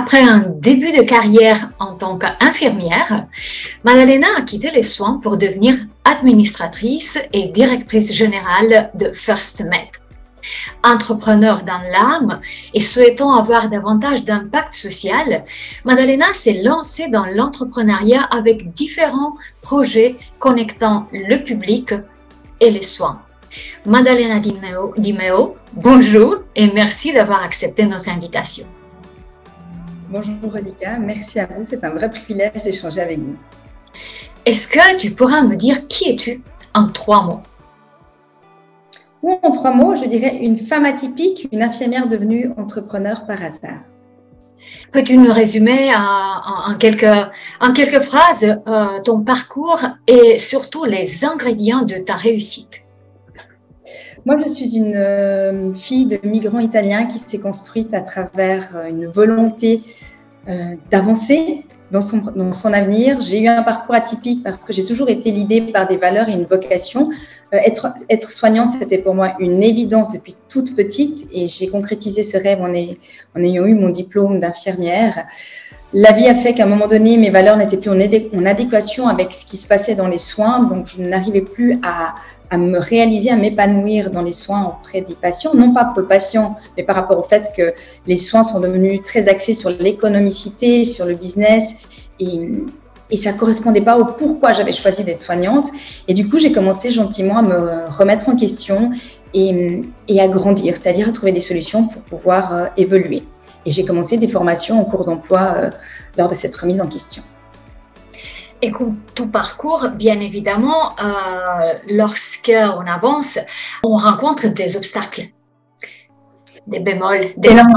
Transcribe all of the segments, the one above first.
Après un début de carrière en tant qu'infirmière, Maddalena a quitté les soins pour devenir administratrice et directrice générale de First Med. Entrepreneur dans l'âme et souhaitant avoir davantage d'impact social, Maddalena s'est lancée dans l'entrepreneuriat avec différents projets connectant le public et les soins. Maddalena Di Meo, bonjour et merci d'avoir accepté notre invitation. Bonjour Rodika, merci à vous, c'est un vrai privilège d'échanger avec vous. Est-ce que tu pourras me dire qui es-tu en 3 mots? Ou en 3 mots, je dirais une femme atypique, une infirmière devenue entrepreneur par hasard. Peux-tu nous résumer en quelques phrases ton parcours et surtout les ingrédients de ta réussite? Moi, je suis une fille de migrants italiens qui s'est construite à travers une volonté d'avancer dans son avenir. J'ai eu un parcours atypique parce que j'ai toujours été guidée par des valeurs et une vocation. Être soignante, c'était pour moi une évidence depuis toute petite et j'ai concrétisé ce rêve en ayant eu mon diplôme d'infirmière. La vie a fait qu'à un moment donné, mes valeurs n'étaient plus en adéquation avec ce qui se passait dans les soins, donc je n'arrivais plus à me réaliser, à m'épanouir dans les soins auprès des patients, non pas pour le patient, mais par rapport au fait que les soins sont devenus très axés sur l'économicité, sur le business, et ça ne correspondait pas au pourquoi j'avais choisi d'être soignante. Et du coup, j'ai commencé gentiment à me remettre en question et à grandir, c'est-à-dire à trouver des solutions pour pouvoir évoluer. Et j'ai commencé des formations en cours d'emploi lors de cette remise en question. Écoute, tout parcours, bien évidemment, lorsqu'on avance, on rencontre des obstacles, des bémols, des freins.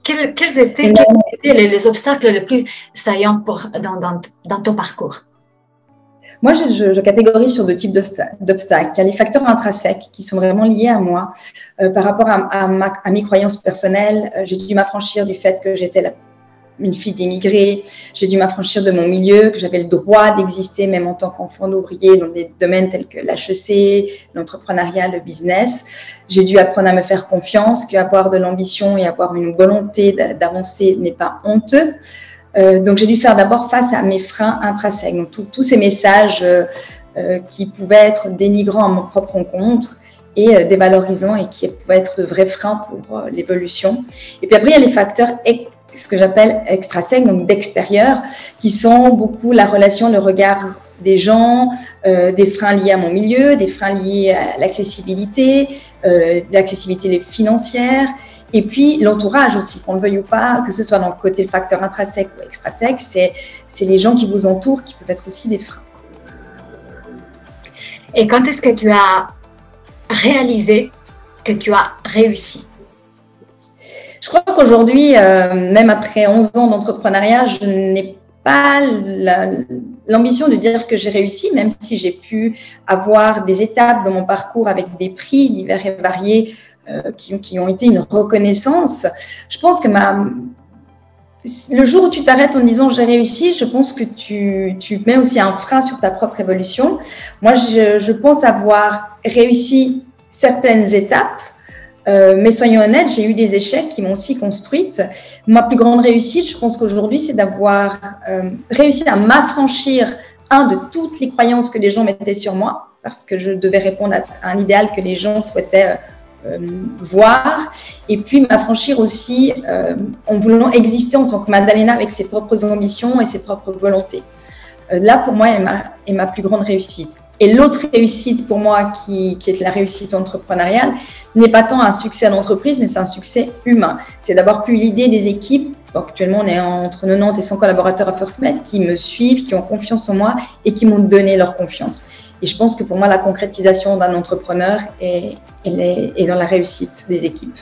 Quels étaient les obstacles les plus saillants dans ton parcours? Moi, je catégorise sur 2 types d'obstacles. Il y a les facteurs intrinsèques qui sont vraiment liés à moi. Par rapport à mes croyances personnelles, j'ai dû m'affranchir du fait que j'étais une fille d'émigrés, j'ai dû m'affranchir de mon milieu, que j'avais le droit d'exister même en tant qu'enfant d'ouvrier dans des domaines tels que l'HEC, l'entrepreneuriat, le business. J'ai dû apprendre à me faire confiance, qu'avoir de l'ambition et avoir une volonté d'avancer n'est pas honteux. Donc j'ai dû faire d'abord face à mes freins intrinsèques, donc tous ces messages qui pouvaient être dénigrants à mon propre rencontre et dévalorisants et qui pouvaient être de vrais freins pour l'évolution. Et puis après, il y a les facteurs ce que j'appelle extrinsèques, donc d'extérieur, qui sont beaucoup la relation, le regard des gens, des freins liés à mon milieu, des freins liés à l'accessibilité financière, et puis l'entourage aussi, qu'on le veuille ou pas, que ce soit dans le côté le facteur intrinsèque ou extrinsèque, c'est les gens qui vous entourent qui peuvent être aussi des freins. Et quand est-ce que tu as réalisé que tu as réussi? Je crois qu'aujourd'hui, même après 11 ans d'entrepreneuriat, je n'ai pas l'ambition de dire que j'ai réussi, même si j'ai pu avoir des étapes dans mon parcours avec des prix divers et variés qui ont été une reconnaissance. Je pense que le jour où tu t'arrêtes en disant j'ai réussi, je pense que tu mets aussi un frein sur ta propre évolution. Moi, je pense avoir réussi certaines étapes. Mais soyons honnêtes, j'ai eu des échecs qui m'ont aussi construite. Ma plus grande réussite, je pense qu'aujourd'hui, c'est d'avoir réussi à m'affranchir, de toutes les croyances que les gens mettaient sur moi, parce que je devais répondre à un idéal que les gens souhaitaient voir, et puis m'affranchir aussi en voulant exister en tant que Maddalena avec ses propres ambitions et ses propres volontés. Là, pour moi, est ma plus grande réussite. Et l'autre réussite pour moi, qui est la réussite entrepreneuriale, n'est pas tant un succès à l'entreprise, mais c'est un succès humain. C'est d'avoir pu l'idée des équipes. Bon, actuellement, on est entre 90 et 100 collaborateurs à First Med qui me suivent, qui ont confiance en moi et qui m'ont donné leur confiance. Et je pense que pour moi, la concrétisation d'un entrepreneur est dans la réussite des équipes.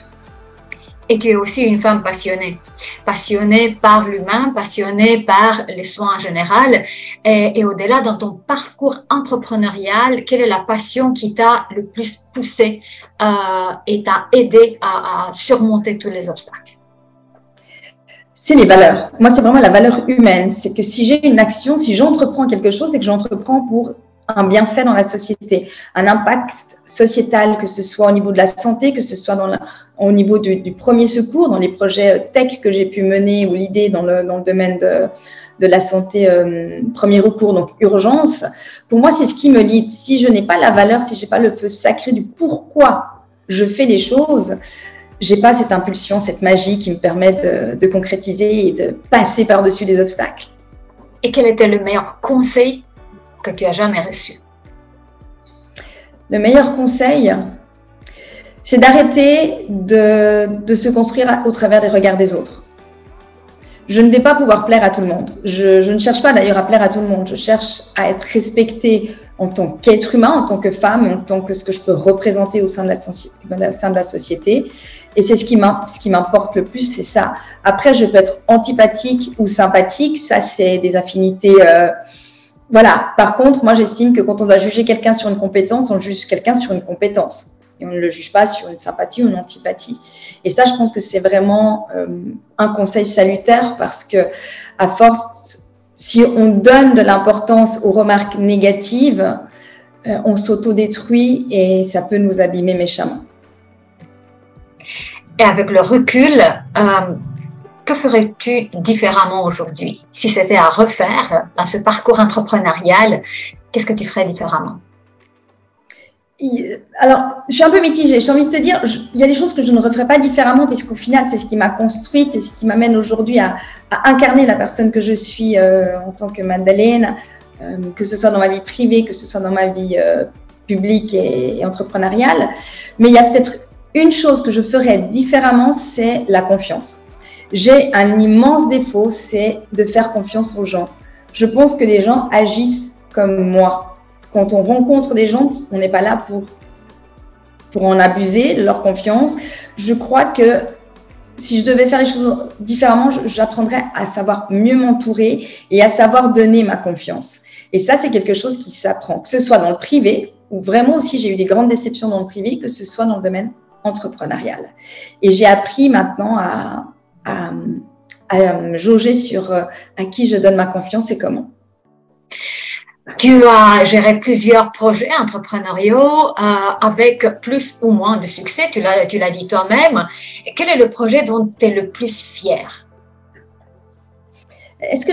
Et tu es aussi une femme passionnée par l'humain, passionnée par les soins en général. Et au-delà, dans ton parcours entrepreneurial, quelle est la passion qui t'a le plus poussé et t'a aidé à surmonter tous les obstacles? C'est les valeurs. Moi, c'est vraiment la valeur humaine. C'est que si j'ai une action, si j'entreprends quelque chose, c'est que j'entreprends pour un bienfait dans la société, un impact sociétal, que ce soit au niveau de la santé, que ce soit au niveau du premier secours, dans les projets tech que j'ai pu mener ou l'idée dans le domaine de la santé premier recours, donc urgence. Pour moi, c'est ce qui me lie. Si je n'ai pas la valeur, si je n'ai pas le feu sacré du pourquoi je fais les choses, je n'ai pas cette impulsion, cette magie qui me permet de concrétiser et de passer par-dessus les obstacles. Et quel était le meilleur conseil que tu as jamais reçu? Le meilleur conseil, c'est d'arrêter de se construire au travers des regards des autres. Je ne vais pas pouvoir plaire à tout le monde. Je ne cherche pas d'ailleurs à plaire à tout le monde. Je cherche à être respectée en tant qu'être humain, en tant que femme, en tant que ce que je peux représenter au sein de la société. Et c'est ce qui m'importe le plus, c'est ça. Après, je peux être antipathique ou sympathique. Ça, c'est des affinités. Voilà. Par contre, moi, j'estime que quand on doit juger quelqu'un sur une compétence, on juge quelqu'un sur une compétence. Et on ne le juge pas sur une sympathie ou une antipathie. Et ça, je pense que c'est vraiment un conseil salutaire parce que, à force, si on donne de l'importance aux remarques négatives, on s'autodétruit et ça peut nous abîmer méchamment. Et avec le recul, que ferais-tu différemment aujourd'hui? Si c'était à refaire dans ce parcours entrepreneurial, qu'est-ce que tu ferais différemment? Alors, je suis un peu mitigée. J'ai envie de te dire, il y a des choses que je ne referais pas différemment puisqu'au final, c'est ce qui m'a construite et ce qui m'amène aujourd'hui à incarner la personne que je suis en tant que Madeleine, que ce soit dans ma vie privée, que ce soit dans ma vie publique et entrepreneuriale. Mais il y a peut-être une chose que je ferais différemment, c'est la confiance. J'ai un immense défaut, c'est de faire confiance aux gens. Je pense que les gens agissent comme moi. Quand on rencontre des gens, on n'est pas là pour en abuser de leur confiance. Je crois que si je devais faire les choses différemment, j'apprendrais à savoir mieux m'entourer et à savoir donner ma confiance. Et ça, c'est quelque chose qui s'apprend, que ce soit dans le privé, où vraiment aussi j'ai eu des grandes déceptions dans le privé, que ce soit dans le domaine entrepreneurial. Et j'ai appris maintenant à me jauger sur à qui je donne ma confiance et comment. Tu as géré plusieurs projets entrepreneuriaux avec plus ou moins de succès, tu l'as dit toi-même. Quel est le projet dont tu es le plus fier? Est-ce que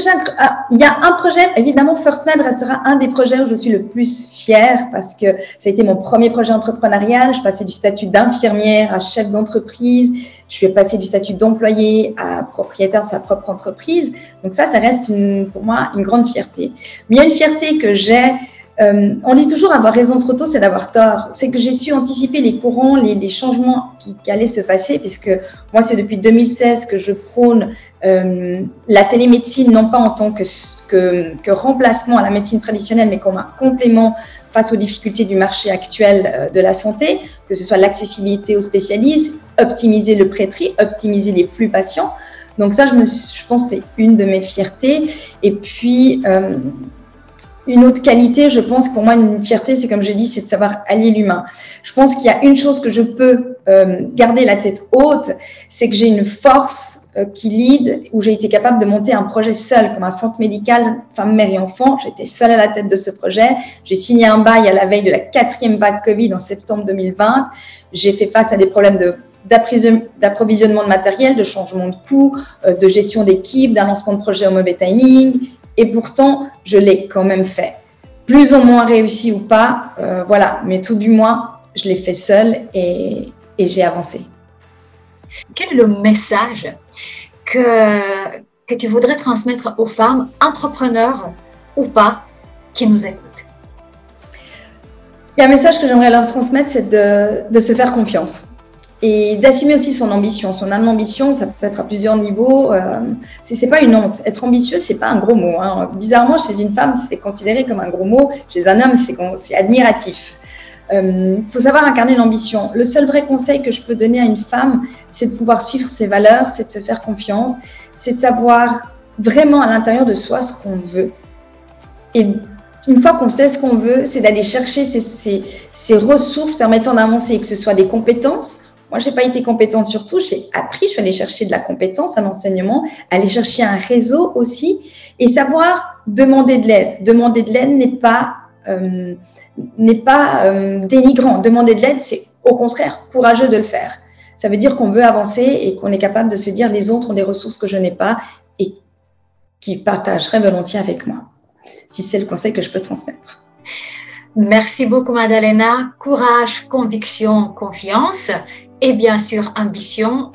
il y a un projet, évidemment, FirstMed restera un des projets où je suis le plus fière parce que ça a été mon premier projet entrepreneurial. Je passais du statut d'infirmière à chef d'entreprise. Je suis passée du statut d'employé à propriétaire de sa propre entreprise. Donc ça reste pour moi une grande fierté. Mais il y a une fierté que j'ai. On dit toujours avoir raison trop tôt, c'est d'avoir tort. C'est que j'ai su anticiper les courants, les changements qui allaient se passer, puisque moi, c'est depuis 2016 que je prône la télémédecine, non pas en tant que remplacement à la médecine traditionnelle, mais comme un complément face aux difficultés du marché actuel de la santé, que ce soit l'accessibilité aux spécialistes, optimiser le pré-tri, optimiser les flux patients. Donc ça, je pense que c'est une de mes fiertés. Et puis, une autre qualité, je pense, pour moi, une fierté, c'est comme je dis, c'est de savoir allier l'humain. Je pense qu'il y a une chose que je peux garder la tête haute, c'est que j'ai une force qui lead, où j'ai été capable de monter un projet seul, comme un centre médical femme, mère et enfant. J'étais seule à la tête de ce projet. J'ai signé un bail à la veille de la 4e vague Covid en septembre 2020. J'ai fait face à des problèmes d'approvisionnement de matériel, de changement de coûts, de gestion d'équipe, d'annoncement de projet au mauvais timing. Et pourtant, je l'ai quand même fait. Plus ou moins réussi ou pas, voilà. Mais tout du moins, je l'ai fait seule et j'ai avancé. Quel est le message que tu voudrais transmettre aux femmes, entrepreneurs ou pas, qui nous écoutent? Il y a un message que j'aimerais leur transmettre, c'est de se faire confiance. Et d'assumer aussi son ambition. Son ambition, ça peut être à plusieurs niveaux. C'est pas une honte. Être ambitieux, c'est pas un gros mot. Hein. Bizarrement, chez une femme, c'est considéré comme un gros mot. Chez un homme, c'est admiratif. Faut savoir incarner l'ambition. Le seul vrai conseil que je peux donner à une femme, c'est de pouvoir suivre ses valeurs, c'est de se faire confiance, c'est de savoir vraiment à l'intérieur de soi ce qu'on veut. Et une fois qu'on sait ce qu'on veut, c'est d'aller chercher ces ressources permettant d'avancer, que ce soit des compétences. Moi, je n'ai pas été compétente sur tout, j'ai appris, je suis allée chercher de la compétence, un enseignement, aller chercher un réseau aussi et savoir demander de l'aide. Demander de l'aide n'est pas dénigrant. Demander de l'aide, c'est au contraire courageux de le faire. Ça veut dire qu'on veut avancer et qu'on est capable de se dire les autres ont des ressources que je n'ai pas et qui partageraient volontiers avec moi, si c'est le conseil que je peux transmettre. Merci beaucoup, Madalena. Courage, conviction, confiance et bien sûr ambition.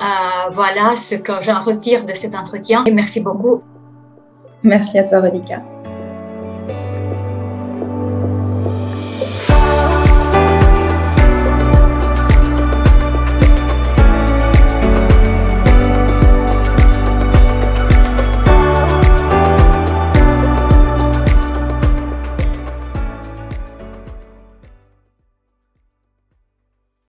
Voilà ce que j'en retire de cet entretien. Et merci beaucoup. Merci à toi, Rodika.